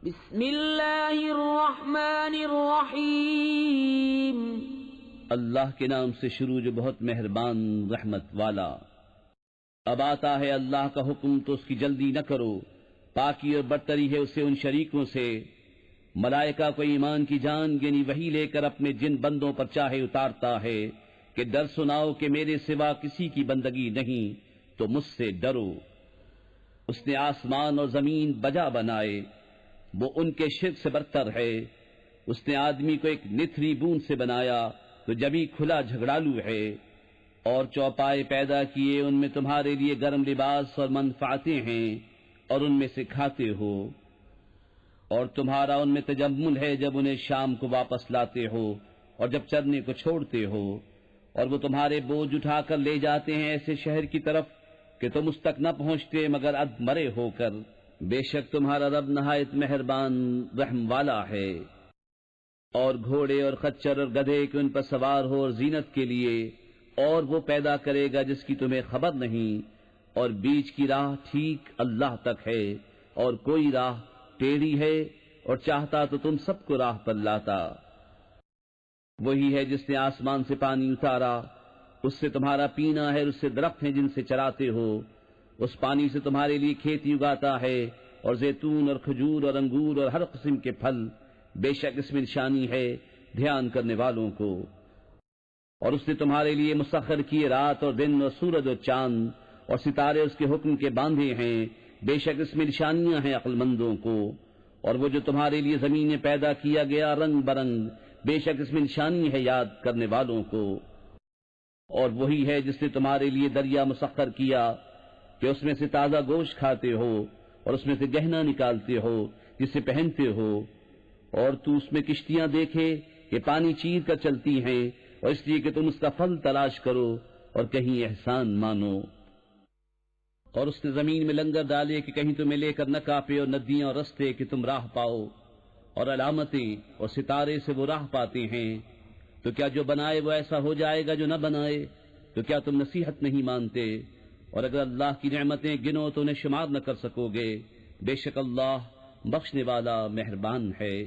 بسم اللہ الرحمن الرحیم اللہ کے نام سے شروع جو بہت مہربان رحمت والا۔ اب آتا ہے اللہ کا حکم تو اس کی جلدی نہ کرو، پاکی اور برتری ہے اسے ان شریکوں سے۔ ملائکہ کو ایمان کی جان یعنی وحی لے کر اپنے جن بندوں پر چاہے اتارتا ہے کہ ڈر سناؤ کہ میرے سوا کسی کی بندگی نہیں تو مجھ سے ڈرو۔ اس نے آسمان اور زمین بجا بنائے، وہ ان کے شرک سے برتر ہے۔ اس نے آدمی کو ایک نتھری بوند سے بنایا تو جبھی کھلا جھگڑالو ہے، اور چوپائے پیدا کیے، ان میں تمہارے لیے گرم لباس اور منفعتیں ہیں اور ان میں سے کھاتے ہو، اور تمہارا ان میں تجمل ہے جب انہیں شام کو واپس لاتے ہو اور جب چرنے کو چھوڑتے ہو، اور وہ تمہارے بوجھ اٹھا کر لے جاتے ہیں ایسے شہر کی طرف کہ تم اس تک نہ پہنچتے مگر اد مرے ہو کر۔ بے شک تمہارا رب نہایت مہربان رحم والا ہے۔ اور گھوڑے اور خچر اور گدھے کہ ان پر سوار ہو اور زینت کے لیے، اور وہ پیدا کرے گا جس کی تمہیں خبر نہیں، اور بیچ کی راہ ٹھیک اللہ تک ہے، اور کوئی راہ ٹیڑھی ہے، اور چاہتا تو تم سب کو راہ پر لاتا۔ وہی ہے جس نے آسمان سے پانی اتارا، اس سے تمہارا پینا ہے، اور اس سے درخت ہیں جن سے چراتے ہو۔ اس پانی سے تمہارے لیے کھیتی اگاتا ہے، اور زیتون اور کھجور اور انگور اور ہر قسم کے پھل۔ بے شک اس میں نشانی ہے دھیان کرنے والوں کو۔ اور اس نے تمہارے لیے مسخر کیے رات اور دن اور سورج اور چاند اور ستارے اس کے حکم کے باندھے ہیں۔ بے شک اس میں نشانیاں ہیں عقل مندوں کو۔ اور وہ جو تمہارے لیے زمینیں پیدا کیا گیا رنگ برنگ، بے شک اس میں نشانی ہے یاد کرنے والوں کو۔ اور وہی ہے جس نے تمہارے لیے دریا مسخر کیا کہ اس میں سے تازہ گوشت کھاتے ہو، اور اس میں سے گہنا نکالتے ہو جسے پہنتے ہو، اور تو اس میں کشتیاں دیکھے کہ پانی چیر کر چلتی ہیں، اور اس لیے کہ تم اس کا پھل تلاش کرو اور کہیں احسان مانو۔ اور اس نے زمین میں لنگر ڈالے کہ کہیں تمہیں لے کر نہ کاپے، اور ندیاں اور رستے کہ تم راہ پاؤ، اور علامتیں اور ستارے سے وہ راہ پاتے ہیں۔ تو کیا جو بنائے وہ ایسا ہو جائے گا جو نہ بنائے؟ تو کیا تم نصیحت نہیں مانتے؟ اور اگر اللہ کی نعمتیں گنو تو انہیں شمار نہ کر سکو گے۔ بے شک اللہ بخشنے والا مہربان ہے۔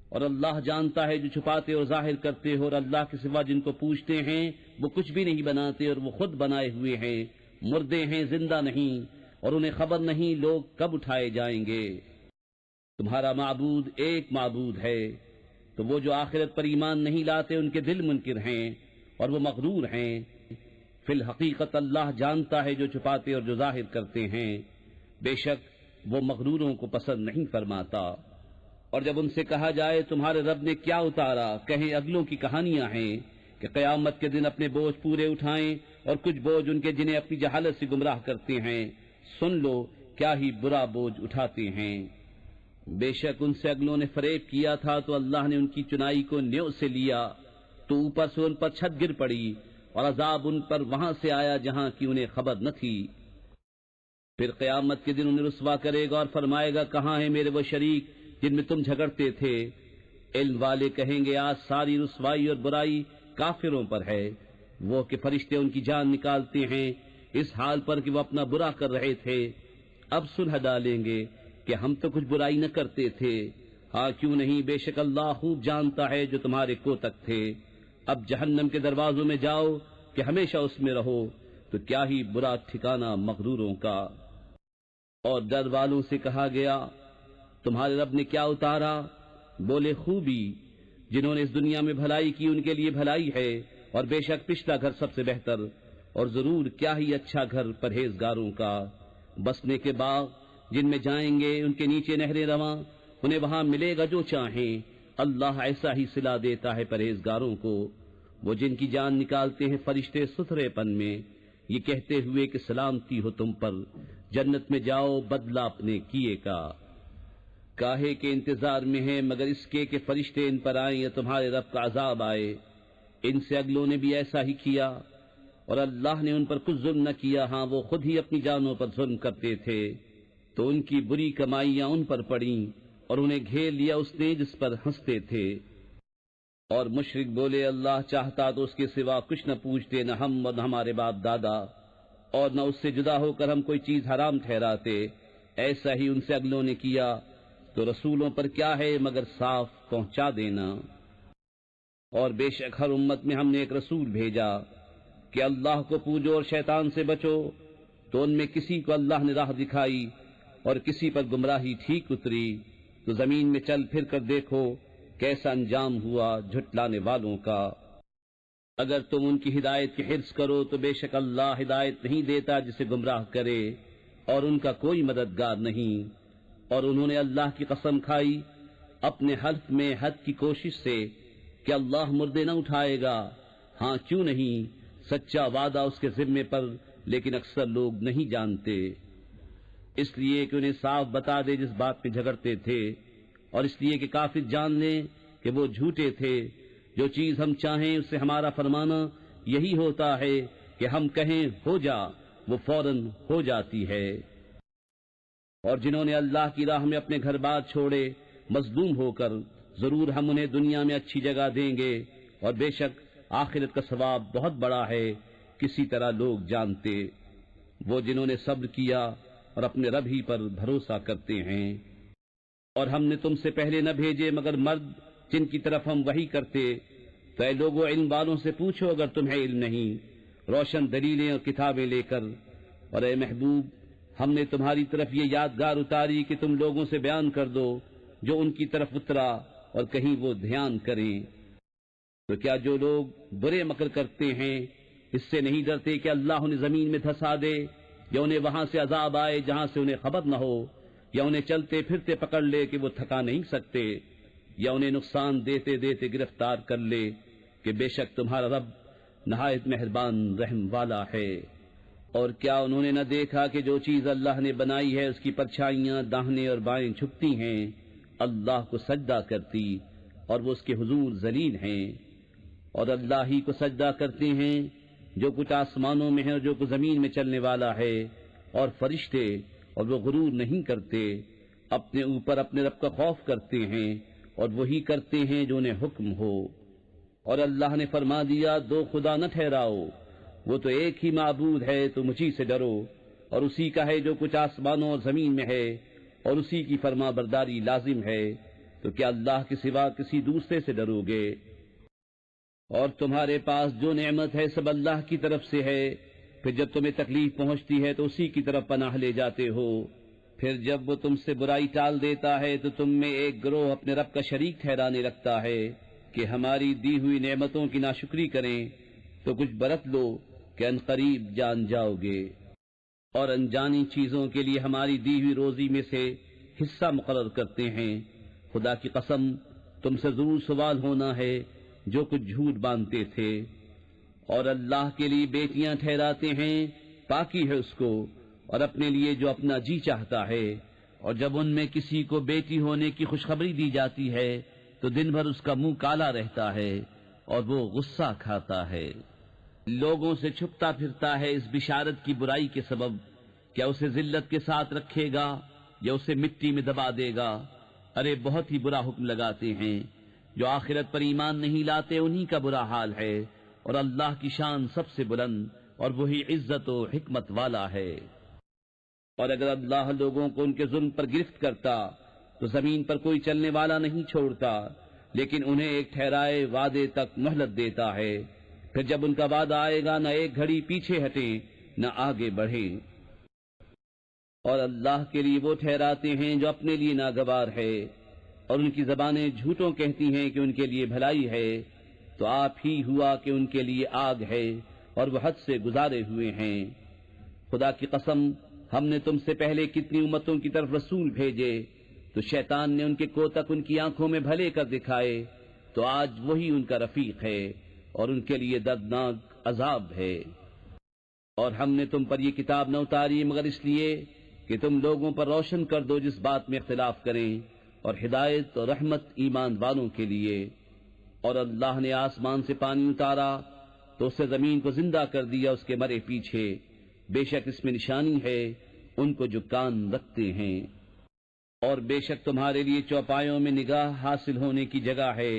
اور اللہ جانتا ہے جو چھپاتے اور ظاہر کرتے ہو، اور اللہ کے سوا جن کو پوچھتے ہیں وہ کچھ بھی نہیں بناتے، اور وہ خود بنائے ہوئے ہیں، مردے ہیں زندہ نہیں، اور انہیں خبر نہیں لوگ کب اٹھائے جائیں گے۔ تمہارا معبود ایک معبود ہے، تو وہ جو آخرت پر ایمان نہیں لاتے ان کے دل منکر ہیں اور وہ مغرور ہیں۔ فی الحقیقت اللہ جانتا ہے جو چھپاتے اور جو ظاہر کرتے ہیں، بے شک وہ مغروروں کو پسند نہیں فرماتا۔ اور جب ان سے کہا جائے تمہارے رب نے کیا اتارا، کہیں اگلوں کی کہانیاں ہیں کہ قیامت کے دن اپنے بوجھ پورے اٹھائیں، اور کچھ بوجھ ان کے جنہیں اپنی جہالت سے گمراہ کرتے ہیں۔ سن لو کیا ہی برا بوجھ اٹھاتے ہیں۔ بے شک ان سے اگلوں نے فریب کیا تھا تو اللہ نے ان کی چنائی کو نیو سے لیا، تو اوپر سے ان پر چھت گر پڑی، اور عذاب ان پر وہاں سے آیا جہاں کی انہیں خبر نہ تھی۔ پھر قیامت کے دن انہیں رسوا کرے گا اور فرمائے گا کہاں ہیں میرے وہ شریک جن میں تم جھگڑتے تھے؟ علم والے کہیں گے آج ساری رسوائی اور برائی کافروں پر ہے، وہ کہ فرشتے ان کی جان نکالتے ہیں اس حال پر کہ وہ اپنا برا کر رہے تھے۔ اب صلح ڈالیں گے کہ ہم تو کچھ برائی نہ کرتے تھے۔ ہاں کیوں نہیں، بے شک اللہ خوب جانتا ہے جو تمہارے کوتک تھے۔ اب جہنم کے دروازوں میں جاؤ کہ ہمیشہ اس میں رہو، تو کیا ہی برا ٹھکانہ مغروروں کا۔ اور ڈر والوں سے کہا گیا تمہارے رب نے کیا اتارا؟ بولے خوبی، جنہوں نے اس دنیا میں بھلائی کی ان کے لیے بھلائی ہے، اور بے شک پچھلا گھر سب سے بہتر، اور ضرور کیا ہی اچھا گھر پرہیزگاروں کا۔ بسنے کے باغ جن میں جائیں گے ان کے نیچے نہریں رواں، انہیں وہاں ملے گا جو چاہیں۔ اللہ ایسا ہی صلہ دیتا ہے پرہیزگاروں کو۔ وہ جن کی جان نکالتے ہیں فرشتے ستھرے پن میں، یہ کہتے ہوئے کہ سلامتی ہو تم پر، جنت میں جاؤ بدلہ اپنے کیے کا۔ کاہے کے انتظار میں ہے مگر اس کے کہ فرشتے ان پر آئیں یا تمہارے رب کا عذاب آئے۔ ان سے اگلوں نے بھی ایسا ہی کیا، اور اللہ نے ان پر کچھ ظلم نہ کیا، ہاں وہ خود ہی اپنی جانوں پر ظلم کرتے تھے، تو ان کی بری کمائیاں ان پر پڑیں، اور انہیں گھیر لیا اس نے جس پر ہنستے تھے۔ اور مشرک بولے اللہ چاہتا تو اس کے سوا کچھ نہ پوچھتے، نہ ہم اور نہ ہمارے باپ دادا، اور نہ اس سے جدا ہو کر ہم کوئی چیز حرام ٹھہراتے۔ ایسا ہی ان سے اگلوں نے کیا، تو رسولوں پر کیا ہے مگر صاف پہنچا دینا۔ اور بے شک ہر امت میں ہم نے ایک رسول بھیجا کہ اللہ کو پوجو اور شیطان سے بچو، تو ان میں کسی کو اللہ نے راہ دکھائی اور کسی پر گمراہی ٹھیک اتری، تو زمین میں چل پھر کر دیکھو کیسا انجام ہوا جھٹلانے والوں کا۔ اگر تم ان کی ہدایت کی حرص کرو تو بے شک اللہ ہدایت نہیں دیتا جسے گمراہ کرے، اور ان کا کوئی مددگار نہیں۔ اور انہوں نے اللہ کی قسم کھائی اپنے حلف میں حد کی کوشش سے کہ اللہ مردے نہ اٹھائے گا۔ ہاں کیوں نہیں، سچا وعدہ اس کے ذمے پر، لیکن اکثر لوگ نہیں جانتے۔ اس لیے کہ انہیں صاف بتا دے جس بات پہ جھگڑتے تھے، اور اس لیے کہ کافر جان لیں کہ وہ جھوٹے تھے۔ جو چیز ہم چاہیں اس سے ہمارا فرمانا یہی ہوتا ہے کہ ہم کہیں ہو جا، وہ فوراً ہو جاتی ہے۔ اور جنہوں نے اللہ کی راہ میں اپنے گھر بار چھوڑے مظلوم ہو کر، ضرور ہم انہیں دنیا میں اچھی جگہ دیں گے، اور بے شک آخرت کا ثواب بہت بڑا ہے، کسی طرح لوگ جانتے۔ وہ جنہوں نے صبر کیا اور اپنے رب ہی پر بھروسہ کرتے ہیں۔ اور ہم نے تم سے پہلے نہ بھیجے مگر مرد جن کی طرف ہم وحی کرتے، تو اے لوگوں علم والوں سے پوچھو اگر تمہیں علم نہیں، روشن دلیلیں اور کتابیں لے کر۔ اور اے محبوب، ہم نے تمہاری طرف یہ یادگار اتاری کہ تم لوگوں سے بیان کر دو جو ان کی طرف اترا، اور کہیں وہ دھیان کریں۔ تو کیا جو لوگ برے مکر کرتے ہیں اس سے نہیں ڈرتے کہ اللہ انہیں زمین میں دھسا دے، یا انہیں وہاں سے عذاب آئے جہاں سے انہیں خبر نہ ہو، یا انہیں چلتے پھرتے پکڑ لے کہ وہ تھکا نہیں سکتے، یا انہیں نقصان دیتے دیتے گرفتار کر لے، کہ بے شک تمہارا رب نہایت مہربان رحم والا ہے۔ اور کیا انہوں نے نہ دیکھا کہ جو چیز اللہ نے بنائی ہے اس کی پرچھائیاں داہنے اور بائیں جھکتی ہیں، اللہ کو سجدہ کرتی، اور وہ اس کے حضور ذلیل ہیں۔ اور اللہ ہی کو سجدہ کرتے ہیں جو کچھ آسمانوں میں ہے اور جو کچھ زمین میں چلنے والا ہے، اور فرشتے، اور وہ غرور نہیں کرتے، اپنے اوپر اپنے رب کا خوف کرتے ہیں، اور وہی کرتے ہیں جو انہیں حکم ہو۔ اور اللہ نے فرما دیا دو خدا نہ ٹھہراؤ، وہ تو ایک ہی معبود ہے، تو مجھی سے ڈرو، اور اسی کا ہے جو کچھ آسمانوں اور زمین میں ہے، اور اسی کی فرما برداری لازم ہے، تو کیا اللہ کے سوا کسی دوسرے سے ڈرو گے؟ اور تمہارے پاس جو نعمت ہے سب اللہ کی طرف سے ہے، پھر جب تمہیں تکلیف پہنچتی ہے تو اسی کی طرف پناہ لے جاتے ہو، پھر جب وہ تم سے برائی ٹال دیتا ہے تو تم میں ایک گروہ اپنے رب کا شریک ٹھہرانے لگتا ہے کہ ہماری دی ہوئی نعمتوں کی ناشکری کریں، تو کچھ برت لو کہ عنقریب جان جاؤ گے۔ اور انجانی چیزوں کے لیے ہماری دی ہوئی روزی میں سے حصہ مقرر کرتے ہیں، خدا کی قسم تم سے ضرور سوال ہونا ہے جو کچھ جھوٹ باندھتے تھے۔ اور اللہ کے لیے بیٹیاں ٹھہراتے ہیں، پاکی ہے اس کو، اور اپنے لیے جو اپنا جی چاہتا ہے، اور جب ان میں کسی کو بیٹی ہونے کی خوشخبری دی جاتی ہے تو دن بھر اس کا منہ کالا رہتا ہے اور وہ غصہ کھاتا ہے، لوگوں سے چھپتا پھرتا ہے اس بشارت کی برائی کے سبب، کیا اسے ذلت کے ساتھ رکھے گا یا اسے مٹی میں دبا دے گا؟ ارے بہت ہی برا حکم لگاتے ہیں، جو آخرت پر ایمان نہیں لاتے انہی کا برا حال ہے، اور اللہ کی شان سب سے بلند اور وہی عزت و حکمت والا ہے۔ اور اگر اللہ لوگوں کو ان کے ظلم پر گرفت کرتا تو زمین پر کوئی چلنے والا نہیں چھوڑتا، لیکن انہیں ایک ٹھہرائے وعدے تک مہلت دیتا ہے، پھر جب ان کا وعدہ آئے گا نہ ایک گھڑی پیچھے ہٹیں نہ آگے بڑھیں۔ اور اللہ کے لیے وہ ٹھہراتے ہیں جو اپنے لیے ناگوار ہے، اور ان کی زبانیں جھوٹوں کہتی ہیں کہ ان کے لیے بھلائی ہے، تو آپ ہی ہوا کہ ان کے لیے آگ ہے اور وہ حد سے گزارے ہوئے ہیں۔ خدا کی قسم ہم نے تم سے پہلے کتنی امتوں کی طرف رسول بھیجے، تو شیطان نے ان کے کوتک ان کی آنکھوں میں بھلے کر دکھائے، تو آج وہی ان کا رفیق ہے اور ان کے لیے دردناک عذاب ہے۔ اور ہم نے تم پر یہ کتاب نہ اتاری مگر اس لیے کہ تم لوگوں پر روشن کر دو جس بات میں اختلاف کریں، اور ہدایت اور رحمت ایمان والوں کے لیے۔ اور اللہ نے آسمان سے پانی اتارا تو اس سے زمین کو زندہ کر دیا اس کے مرے پیچھے، بے شک اس میں نشانی ہے ان کو جو کان رکھتے ہیں۔ اور بے شک تمہارے لیے چوپایوں میں نگاہ حاصل ہونے کی جگہ ہے،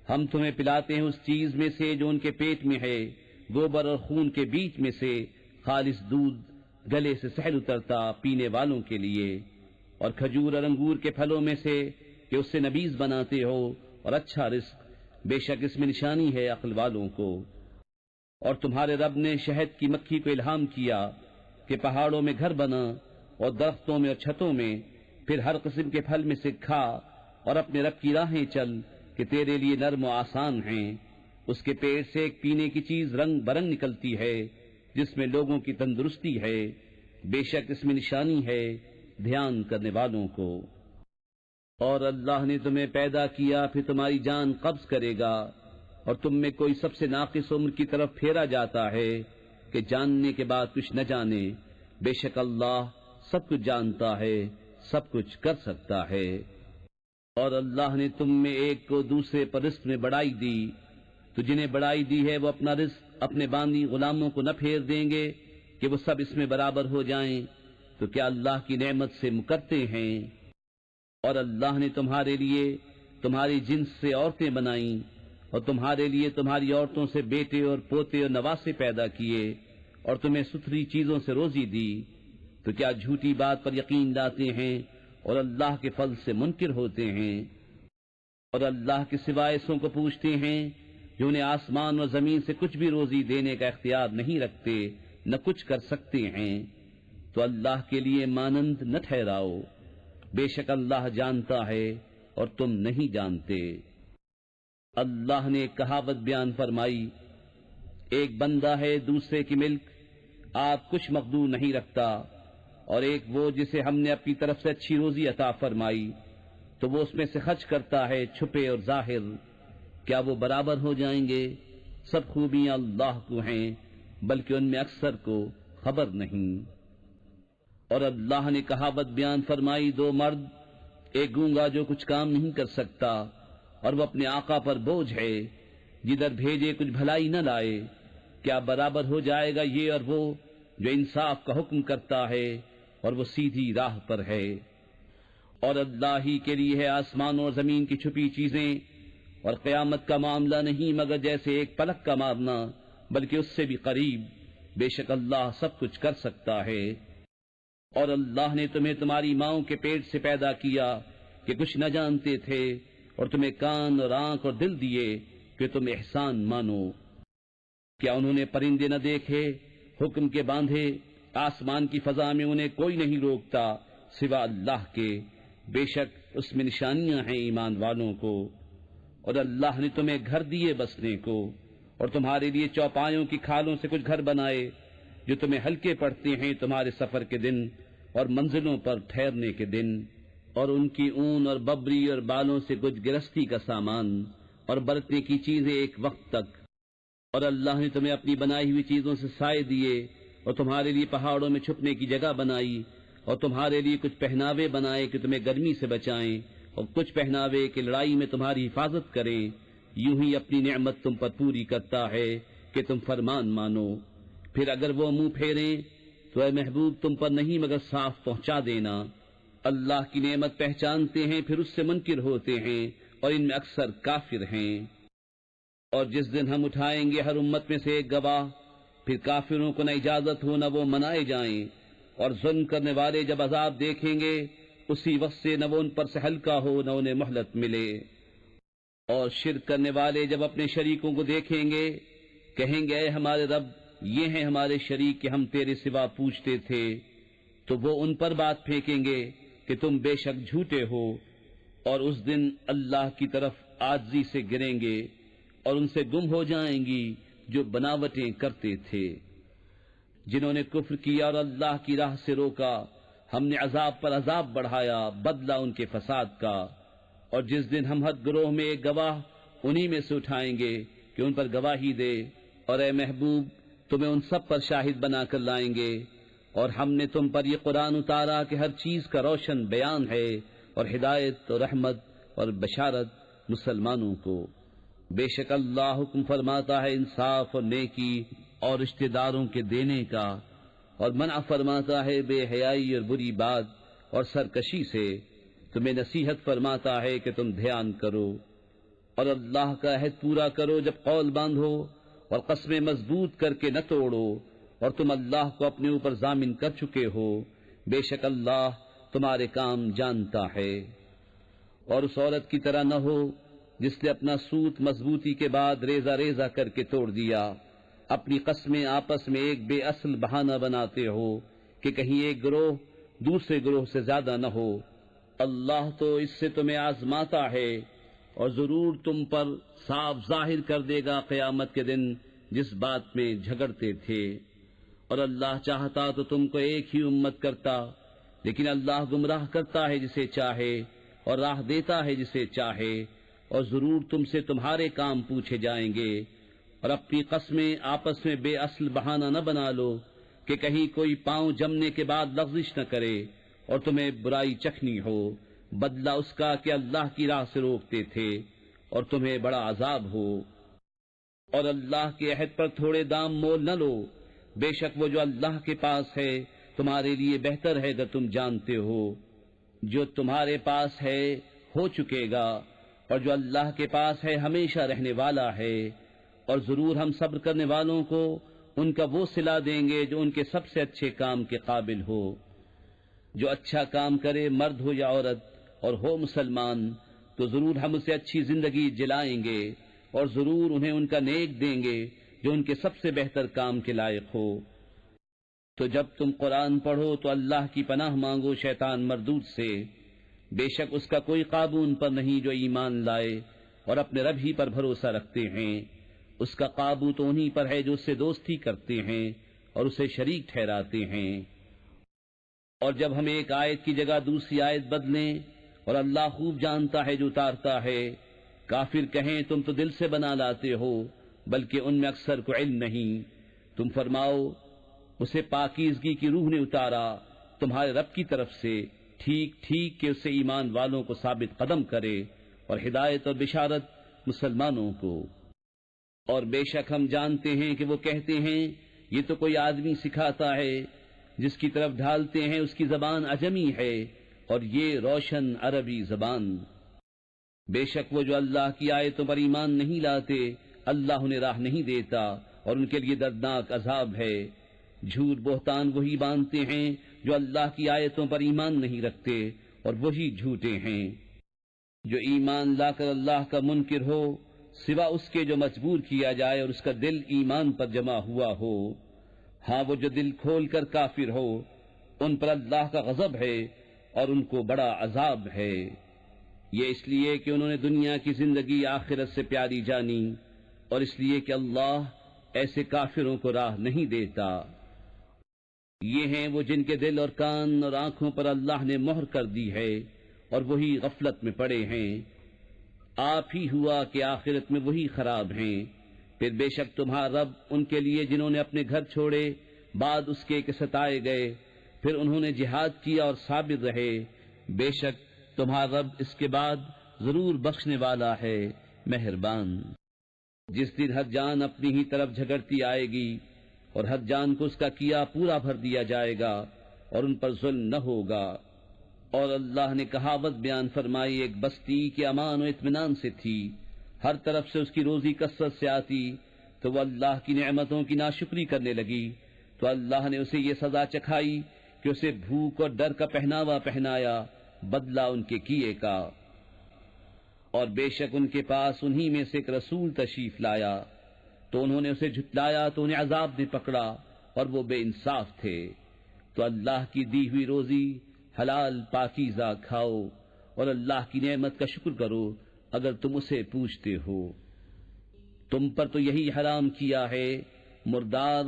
ہم تمہیں پلاتے ہیں اس چیز میں سے جو ان کے پیٹ میں ہے، گوبر اور خون کے بیچ میں سے خالص دودھ گلے سے سہل اترتا پینے والوں کے لیے۔ اور کھجور اور انگور کے پھلوں میں سے کہ اس سے نبیذ بناتے ہو، اور اچھا رزق، بے شک اس میں نشانی ہے عقل والوں کو۔ اور تمہارے رب نے شہد کی مکھی کو الہام کیا کہ پہاڑوں میں گھر بنا اور درختوں میں اور چھتوں میں، پھر ہر قسم کے پھل میں سے کھا اور اپنے رب کی راہیں چل کہ تیرے لیے نرم و آسان ہیں۔ اس کے پیٹ سے ایک پینے کی چیز رنگ برنگ نکلتی ہے جس میں لوگوں کی تندرستی ہے، بے شک اس میں نشانی ہے دھیان کرنے والوں کو۔ اور اللہ نے تمہیں پیدا کیا پھر تمہاری جان قبض کرے گا، اور تم میں کوئی سب سے ناقص عمر کی طرف پھیرا جاتا ہے کہ جاننے کے بعد کچھ نہ جانے، بے شک اللہ سب کچھ جانتا ہے، سب کچھ کر سکتا ہے۔ اور اللہ نے تم میں ایک کو دوسرے پر رزق میں بڑائی دی، تو جنہیں بڑائی دی ہے وہ اپنا رزق اپنے باندی غلاموں کو نہ پھیر دیں گے کہ وہ سب اس میں برابر ہو جائیں، تو کیا اللہ کی نعمت سے مکرتے ہیں؟ اور اللہ نے تمہارے لیے تمہاری جنس سے عورتیں بنائیں، اور تمہارے لیے تمہاری عورتوں سے بیٹے اور پوتے اور نواسے پیدا کیے، اور تمہیں ستھری چیزوں سے روزی دی، تو کیا جھوٹی بات پر یقین لاتے ہیں اور اللہ کے فضل سے منکر ہوتے ہیں؟ اور اللہ کے سوائے ایسوں کو پوچھتے ہیں جو انہیں آسمان اور زمین سے کچھ بھی روزی دینے کا اختیار نہیں رکھتے نہ کچھ کر سکتے ہیں، تو اللہ کے لیے مانند نہ ٹھہراؤ، بے شک اللہ جانتا ہے اور تم نہیں جانتے۔ اللہ نے ایک کہاوت بیان فرمائی، ایک بندہ ہے دوسرے کی ملک، آپ کچھ مقدور نہیں رکھتا، اور ایک وہ جسے ہم نے اپنی طرف سے اچھی روزی عطا فرمائی تو وہ اس میں سے خرچ کرتا ہے چھپے اور ظاہر، کیا وہ برابر ہو جائیں گے؟ سب خوبیاں اللہ کو ہیں بلکہ ان میں اکثر کو خبر نہیں۔ اور اللہ نے کہاوت بیان فرمائی، دو مرد، ایک گونگا جو کچھ کام نہیں کر سکتا اور وہ اپنے آقا پر بوجھ ہے، جدھر بھیجے کچھ بھلائی نہ لائے، کیا برابر ہو جائے گا یہ اور وہ جو انصاف کا حکم کرتا ہے اور وہ سیدھی راہ پر ہے؟ اور اللہ ہی کے لیے ہے آسمانوں اور زمین کی چھپی چیزیں، اور قیامت کا معاملہ نہیں مگر جیسے ایک پلک کا مارنا، بلکہ اس سے بھی قریب، بے شک اللہ سب کچھ کر سکتا ہے۔ اور اللہ نے تمہیں تمہاری ماؤں کے پیٹ سے پیدا کیا کہ کچھ نہ جانتے تھے، اور تمہیں کان اور آنکھ اور دل دیے کہ تم احسان مانو۔ کیا انہوں نے پرندے نہ دیکھے حکم کے باندھے؟ آسمان کی فضا میں انہیں کوئی نہیں روکتا سوا اللہ کے، بے شک اس میں نشانیاں ہیں ایمان والوں کو۔ اور اللہ نے تمہیں گھر دیے بسنے کو، اور تمہارے لیے چوپایوں کی کھالوں سے کچھ گھر بنائے جو تمہیں ہلکے پڑتے ہیں تمہارے سفر کے دن اور منزلوں پر ٹھہرنے کے دن، اور ان کی اون اور ببری اور بالوں سے کچھ گرستی کا سامان اور برتنے کی چیزیں ایک وقت تک۔ اور اللہ نے تمہیں اپنی بنائی ہوئی چیزوں سے سائے دیے، اور تمہارے لیے پہاڑوں میں چھپنے کی جگہ بنائی، اور تمہارے لیے کچھ پہناوے بنائے کہ تمہیں گرمی سے بچائیں، اور کچھ پہناوے کہ لڑائی میں تمہاری حفاظت کریں۔ یوں ہی اپنی نعمت تم پر پوری کرتا ہے کہ تم فرمان مانو۔ پھر اگر وہ منہ پھیریں تو اے محبوب تم پر نہیں مگر صاف پہنچا دینا۔ اللہ کی نعمت پہچانتے ہیں پھر اس سے منکر ہوتے ہیں، اور ان میں اکثر کافر ہیں۔ اور جس دن ہم اٹھائیں گے ہر امت میں سے ایک گواہ، پھر کافروں کو نہ اجازت ہو نہ وہ منائے جائیں، اور ظلم کرنے والے جب عذاب دیکھیں گے اسی وقت سے نہ وہ ان پر سے ہلکا ہو نہ انہیں مہلت ملے۔ اور شرک کرنے والے جب اپنے شریکوں کو دیکھیں گے کہیں گے اے ہمارے رب، یہ ہیں ہمارے شریک کہ ہم تیرے سوا پوچھتے تھے، تو وہ ان پر بات پھینکیں گے کہ تم بے شک جھوٹے ہو، اور اس دن اللہ کی طرف عاجزی سے گریں گے اور ان سے گم ہو جائیں گی جو بناوٹیں کرتے تھے۔ جنہوں نے کفر کیا اور اللہ کی راہ سے روکا، ہم نے عذاب پر عذاب بڑھایا بدلہ ان کے فساد کا۔ اور جس دن ہم ہر گروہ میں ایک گواہ انہی میں سے اٹھائیں گے کہ ان پر گواہی دے، اور اے محبوب تمہیں ان سب پر شاہد بنا کر لائیں گے۔ اور ہم نے تم پر یہ قرآن اتارا کہ ہر چیز کا روشن بیان ہے، اور ہدایت اور رحمت اور بشارت مسلمانوں کو۔ بے شک اللہ حکم فرماتا ہے انصاف اور نیکی اور رشتہ داروں کے دینے کا، اور منع فرماتا ہے بے حیائی اور بری بات اور سرکشی سے، تمہیں نصیحت فرماتا ہے کہ تم دھیان کرو۔ اور اللہ کا عہد پورا کرو جب قول باندھو، اور قسمیں مضبوط کر کے نہ توڑو، اور تم اللہ کو اپنے اوپر ضامن کر چکے ہو، بے شک اللہ تمہارے کام جانتا ہے۔ اور اس عورت کی طرح نہ ہو جس نے اپنا سوت مضبوطی کے بعد ریزہ ریزہ کر کے توڑ دیا۔ اپنی قسمیں آپس میں ایک بے اصل بہانہ بناتے ہو کہ کہیں ایک گروہ دوسرے گروہ سے زیادہ نہ ہو۔ اللہ تو اس سے تمہیں آزماتا ہے، اور ضرور تم پر صاف ظاہر کر دے گا قیامت کے دن جس بات میں جھگڑتے تھے۔ اور اللہ چاہتا تو تم کو ایک ہی امت کرتا، لیکن اللہ گمراہ کرتا ہے جسے چاہے اور راہ دیتا ہے جسے چاہے، اور ضرور تم سے تمہارے کام پوچھے جائیں گے۔ اور اپنی قسمیں آپس میں بے اصل بہانہ نہ بنا لو کہ کہیں کوئی پاؤں جمنے کے بعد لغزش نہ کرے اور تمہیں برائی چکھنی ہو۔ بدلہ اس کا کہ اللہ کی راہ سے روکتے تھے اور تمہیں بڑا عذاب ہو۔ اور اللہ کے عہد پر تھوڑے دام مول نہ لو، بے شک وہ جو اللہ کے پاس ہے تمہارے لیے بہتر ہے اگر تم جانتے ہو۔ جو تمہارے پاس ہے ہو چکے گا، اور جو اللہ کے پاس ہے ہمیشہ رہنے والا ہے۔ اور ضرور ہم صبر کرنے والوں کو ان کا وہ صلہ دیں گے جو ان کے سب سے اچھے کام کے قابل ہو۔ جو اچھا کام کرے مرد ہو یا عورت اور ہو مسلمان تو ضرور ہم اسے اچھی زندگی جلائیں گے، اور ضرور انہیں ان کا نیک دیں گے جو ان کے سب سے بہتر کام کے لائق ہو۔ تو جب تم قرآن پڑھو تو اللہ کی پناہ مانگو شیطان مردود سے، بے شک اس کا کوئی قابو ان پر نہیں جو ایمان لائے اور اپنے رب ہی پر بھروسہ رکھتے ہیں۔ اس کا قابو تو انہی پر ہے جو اس سے دوستی کرتے ہیں اور اسے شریک ٹھہراتے ہیں۔ اور جب ہم ایک آیت کی جگہ دوسری آیت بدلیں، اور اللہ خوب جانتا ہے جو اتارتا ہے، کافر کہیں تم تو دل سے بنا لاتے ہو، بلکہ ان میں اکثر کو علم نہیں۔ تم فرماؤ اسے پاکیزگی کی روح نے اتارا تمہارے رب کی طرف سے، ٹھیک ٹھیک کہ اسے ایمان والوں کو ثابت قدم کرے اور ہدایت اور بشارت مسلمانوں کو۔ اور بے شک ہم جانتے ہیں کہ وہ کہتے ہیں یہ تو کوئی آدمی سکھاتا ہے، جس کی طرف ڈھالتے ہیں اس کی زبان عجمی ہے اور یہ روشن عربی زبان۔ بے شک وہ جو اللہ کی آیتوں پر ایمان نہیں لاتے اللہ انہیں راہ نہیں دیتا، اور ان کے لیے دردناک عذاب ہے۔ جھوٹ بہتان وہی باندھتے ہیں جو اللہ کی آیتوں پر ایمان نہیں رکھتے، اور وہی جھوٹے ہیں۔ جو ایمان لا کر اللہ کا منکر ہو سوا اس کے جو مجبور کیا جائے اور اس کا دل ایمان پر جمع ہوا ہو، ہاں وہ جو دل کھول کر کافر ہو ان پر اللہ کا غضب ہے اور ان کو بڑا عذاب ہے۔ یہ اس لیے کہ انہوں نے دنیا کی زندگی آخرت سے پیاری جانی، اور اس لیے کہ اللہ ایسے کافروں کو راہ نہیں دیتا۔ یہ ہیں وہ جن کے دل اور کان اور آنکھوں پر اللہ نے مہر کر دی ہے اور وہی غفلت میں پڑے ہیں۔ آپ ہی ہوا کہ آخرت میں وہی خراب ہیں۔ پھر بے شک تمہارا رب ان کے لیے جنہوں نے اپنے گھر چھوڑے بعد اس کے کہ ستائے گئے، پھر انہوں نے جہاد کیا اور صابر رہے، بے شک تمہارا رب اس کے بعد ضرور بخشنے والا ہے، مہربان۔ جس دن ہر جان اپنی ہی طرف جھگڑتی آئے گی اور ہر جان کو اس کا کیا پورا بھر دیا جائے گا اور ان پر ظلم نہ ہوگا۔ اور اللہ نے کہاوت بیان فرمائی، ایک بستی کے امان و اطمینان سے تھی، ہر طرف سے اس کی روزی کثرت سے آتی، تو وہ اللہ کی نعمتوں کی ناشکری کرنے لگی تو اللہ نے اسے یہ سزا چکھائی کہ اسے بھوک اور ڈر کا پہناوا پہنایا، بدلہ ان کے کیے کا۔ اور بے شک ان کے پاس انہی میں سے ایک رسول تشریف لایا تو انہوں نے اسے جھٹلایا تو انہیں عذاب نے پکڑا اور وہ بے انصاف تھے۔ تو اللہ کی دی ہوئی روزی حلال پاکیزہ کھاؤ اور اللہ کی نعمت کا شکر کرو اگر تم اسے پوچھتے ہو۔ تم پر تو یہی حرام کیا ہے مردار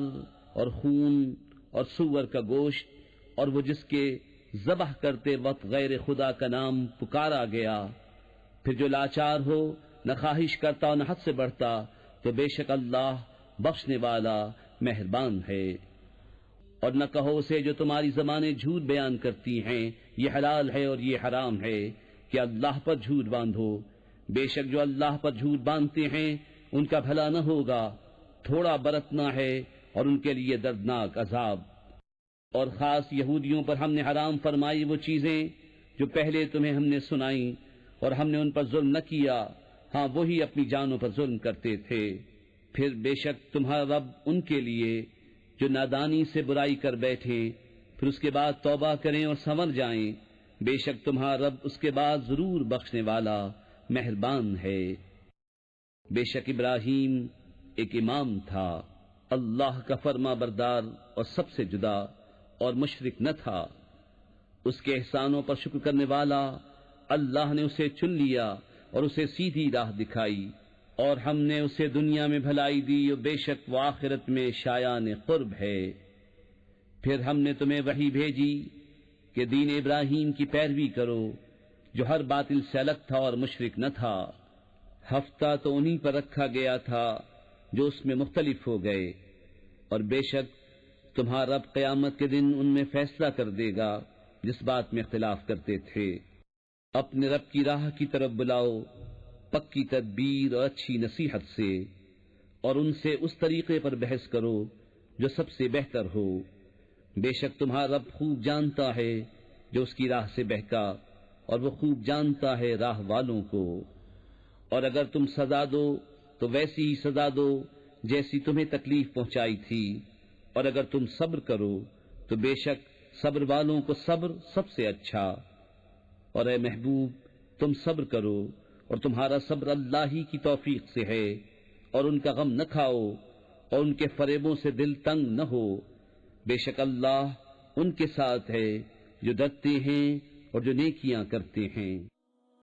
اور خون اور سور کا گوشت، اور وہ جس کے ذبح کرتے وقت غیر خدا کا نام پکارا گیا۔ پھر جو لاچار ہو نہ خواہش کرتا اور نہ حد سے بڑھتا تو بے شک اللہ بخشنے والا مہربان ہے۔ اور نہ کہو اسے جو تمہاری زبانیں جھوٹ بیان کرتی ہیں یہ حلال ہے اور یہ حرام ہے کہ اللہ پر جھوٹ باندھو، بے شک جو اللہ پر جھوٹ باندھتے ہیں ان کا بھلا نہ ہوگا، تھوڑا برتنا ہے اور ان کے لیے دردناک عذاب۔ اور خاص یہودیوں پر ہم نے حرام فرمائی وہ چیزیں جو پہلے تمہیں ہم نے سنائیں، اور ہم نے ان پر ظلم نہ کیا، ہاں وہی اپنی جانوں پر ظلم کرتے تھے۔ پھر بے شک تمہارا رب ان کے لیے جو نادانی سے برائی کر بیٹھے پھر اس کے بعد توبہ کریں اور سنور جائیں بے شک تمہارا رب اس کے بعد ضرور بخشنے والا مہربان ہے۔ بے شک ابراہیم ایک امام تھا، اللہ کا فرما بردار اور سب سے جدا اور مشرک نہ تھا۔ اس کے احسانوں پر شکر کرنے والا، اللہ نے اسے چن لیا اور اسے سیدھی راہ دکھائی، اور ہم نے اسے دنیا میں بھلائی دی اور بے شک وہ آخرت میں شایان قرب ہے۔ پھر ہم نے تمہیں وحی بھیجی کہ دین ابراہیم کی پیروی کرو، جو ہر باطل سے الگ تھا اور مشرک نہ تھا۔ ہفتہ تو انہی پر رکھا گیا تھا جو اس میں مختلف ہو گئے، اور بے شک تمہارا رب قیامت کے دن ان میں فیصلہ کر دے گا جس بات میں اختلاف کرتے تھے۔ اپنے رب کی راہ کی طرف بلاؤ پکی تدبیر اور اچھی نصیحت سے، اور ان سے اس طریقے پر بحث کرو جو سب سے بہتر ہو۔ بے شک تمہارا رب خوب جانتا ہے جو اس کی راہ سے بہکا، اور وہ خوب جانتا ہے راہ والوں کو۔ اور اگر تم سزا دو تو ویسی ہی سزا دو جیسی تمہیں تکلیف پہنچائی تھی، اور اگر تم صبر کرو تو بے شک صبر والوں کو صبر سب سے اچھا۔ اور اے محبوب تم صبر کرو، اور تمہارا صبر اللہ ہی کی توفیق سے ہے، اور ان کا غم نہ کھاؤ اور ان کے فریبوں سے دل تنگ نہ ہو۔ بے شک اللہ ان کے ساتھ ہے جو ڈرتے ہیں اور جو نیکیاں کرتے ہیں۔